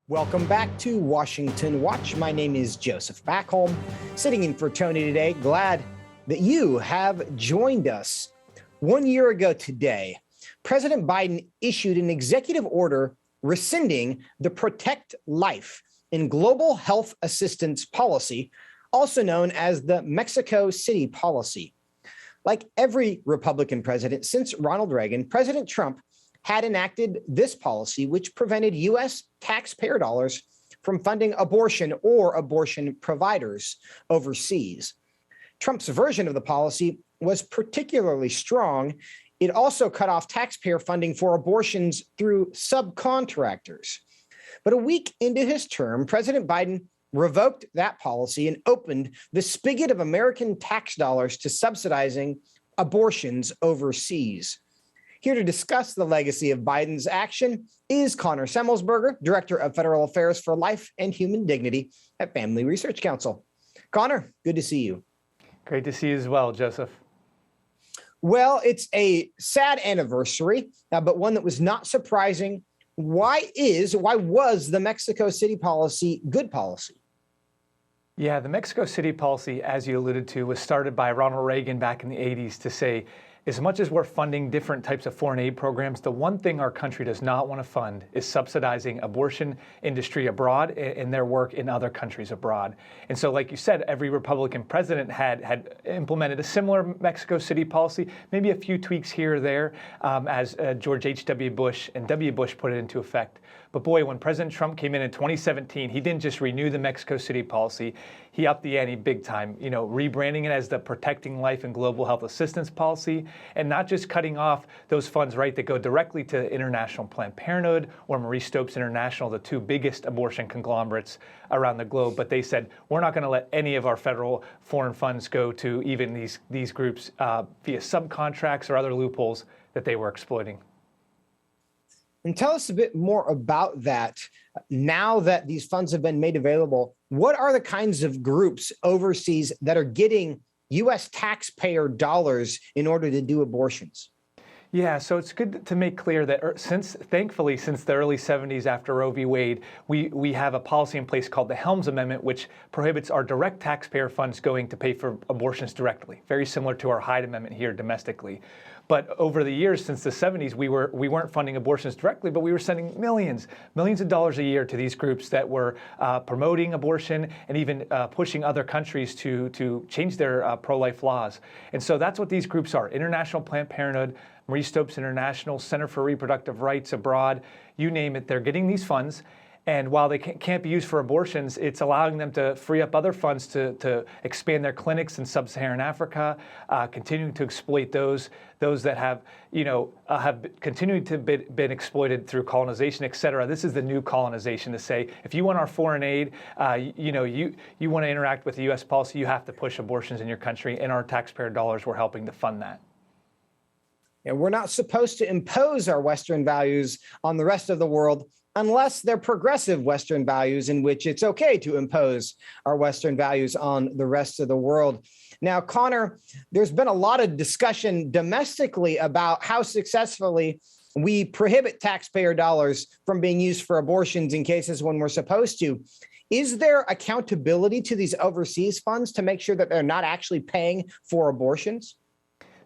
Welcome back to Washington Watch. My name is Joseph Backholm, sitting in for Tony today. Glad that you have joined us. 1 year ago today, President Biden issued an executive order rescinding the Protect Life in Global Health Assistance Policy, also known as the Mexico City Policy. Like every Republican president since Ronald Reagan, President Trump had enacted this policy, which prevented U.S. taxpayer dollars from funding abortion or abortion providers overseas. Trump's version of the policy was particularly strong. It also cut off taxpayer funding for abortions through subcontractors. But a week into his term, President Biden revoked that policy and opened the spigot of American tax dollars to subsidizing abortions overseas. Here to discuss the legacy of Biden's action is Connor Semelsberger, Director of Federal Affairs for Life and Human Dignity at Family Research Council. Connor, good to see you. Great to see you as well, Joseph. Well, it's a sad anniversary, but one that was not surprising. Why was the Mexico City policy good policy? Yeah, the Mexico City policy, as you alluded to, was started by Ronald Reagan back in the 80s to say, as much as we're funding different types of foreign aid programs, the one thing our country does not want to fund is subsidizing abortion industry abroad and their work in other countries abroad. And so, like you said, every Republican president had implemented a similar Mexico City policy, maybe a few tweaks here or there, as George H.W. Bush and W. Bush put it into effect. But boy, when President Trump came in 2017, he didn't just renew the Mexico City policy, he upped the ante big time, rebranding it as the Protecting Life and Global Health Assistance Policy, and not just cutting off those funds, right, that go directly to International Planned Parenthood or Marie Stopes International, the two biggest abortion conglomerates around the globe, but they said, we're not going to let any of our federal foreign funds go to even these groups via subcontracts or other loopholes that they were exploiting. And tell us a bit more about that. Now that these funds have been made available, what are the kinds of groups overseas that are getting U.S. taxpayer dollars in order to do abortions? Yeah, so it's good to make clear that thankfully, since the early 70s after Roe v. Wade, we have a policy in place called the Helms Amendment, which prohibits our direct taxpayer funds going to pay for abortions directly, very similar to our Hyde Amendment here domestically. But over the years, since the 70s, we weren't funding abortions directly, but we were sending millions of dollars a year to these groups that were promoting abortion and even pushing other countries to change their pro-life laws. And so that's what these groups are: International Planned Parenthood, Marie Stopes International, Center for Reproductive Rights Abroad, you name it. They're getting these funds. And while they can't be used for abortions, it's allowing them to free up other funds to expand their clinics in sub-Saharan Africa, continuing to exploit those that have continued to been exploited through colonization, et cetera. This is the new colonization to say, if you want our foreign aid, you want to interact with the U.S. policy, you have to push abortions in your country, and our taxpayer dollars were helping to fund that. And we're not supposed to impose our Western values on the rest of the world unless they're progressive Western values in which it's okay to impose our Western values on the rest of the world. Now, Connor, there's been a lot of discussion domestically about how successfully we prohibit taxpayer dollars from being used for abortions in cases when we're supposed to. Is there accountability to these overseas funds to make sure that they're not actually paying for abortions?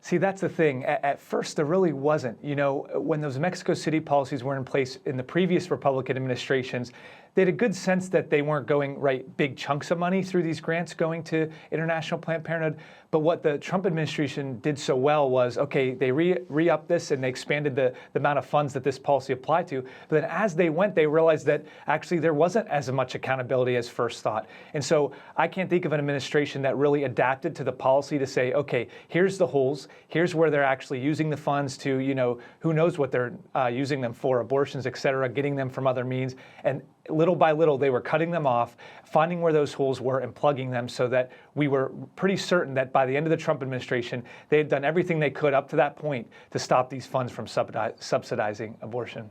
See, that's the thing. At first, there really wasn't. When those Mexico City policies were in place in the previous Republican administrations, they had a good sense that they weren't going big chunks of money through these grants going to International Planned Parenthood. But what the Trump administration did so well was, okay, they re-upped this and they expanded the amount of funds that this policy applied to. But then as they went, they realized that actually there wasn't as much accountability as first thought. And so I can't think of an administration that really adapted to the policy to say, okay, here's the holes, here's where they're actually using the funds to, who knows what they're using them for, abortions, et cetera, getting them from other means. And little by little, they were cutting them off, finding where those holes were and plugging them so that we were pretty certain that by the end of the Trump administration, they had done everything they could up to that point to stop these funds from subsidizing abortion.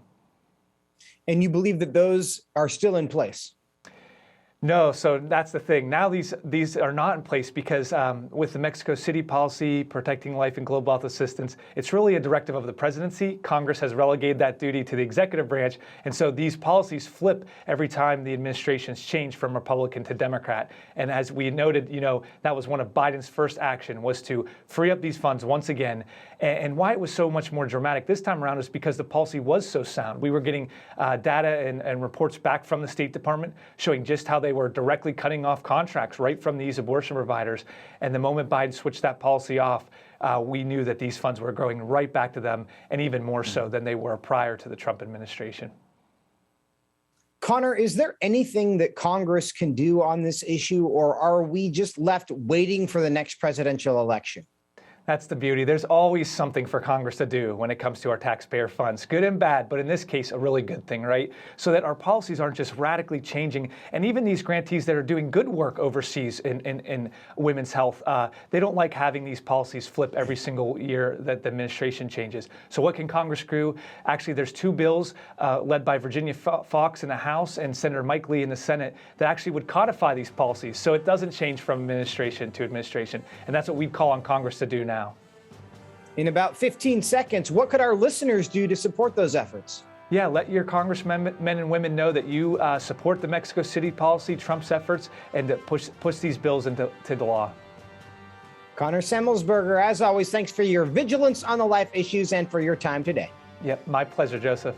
And you believe that those are still in place? No, so that's the thing. Now these are not in place because with the Mexico City policy protecting life and global health assistance, it's really a directive of the presidency. Congress has relegated that duty to the executive branch, and so these policies flip every time the administrations change from Republican to Democrat. And as we noted, that was one of Biden's first action was to free up these funds once again. And why it was so much more dramatic this time around is because the policy was so sound. We were getting data and reports back from the State Department showing just how they were directly cutting off contracts right from these abortion providers. And the moment Biden switched that policy off, we knew that these funds were going right back to them, and even more so than they were prior to the Trump administration. Connor, is there anything that Congress can do on this issue, or are we just left waiting for the next presidential election? That's the beauty. There's always something for Congress to do when it comes to our taxpayer funds, good and bad, but in this case, a really good thing, right? So that our policies aren't just radically changing. And even these grantees that are doing good work overseas in women's health, they don't like having these policies flip every single year that the administration changes. So what can Congress do? Actually, there's two bills led by Virginia Fox in the House and Senator Mike Lee in the Senate that actually would codify these policies so it doesn't change from administration to administration. And that's what we'd call on Congress to do now. In about 15 seconds, what could our listeners do to support those efforts? Yeah, let your congressmen and women know that you support the Mexico City policy, Trump's efforts, and to push these bills into the law. Connor Semelsberger, as always, thanks for your vigilance on the life issues and for your time today. Yep, my pleasure, Joseph.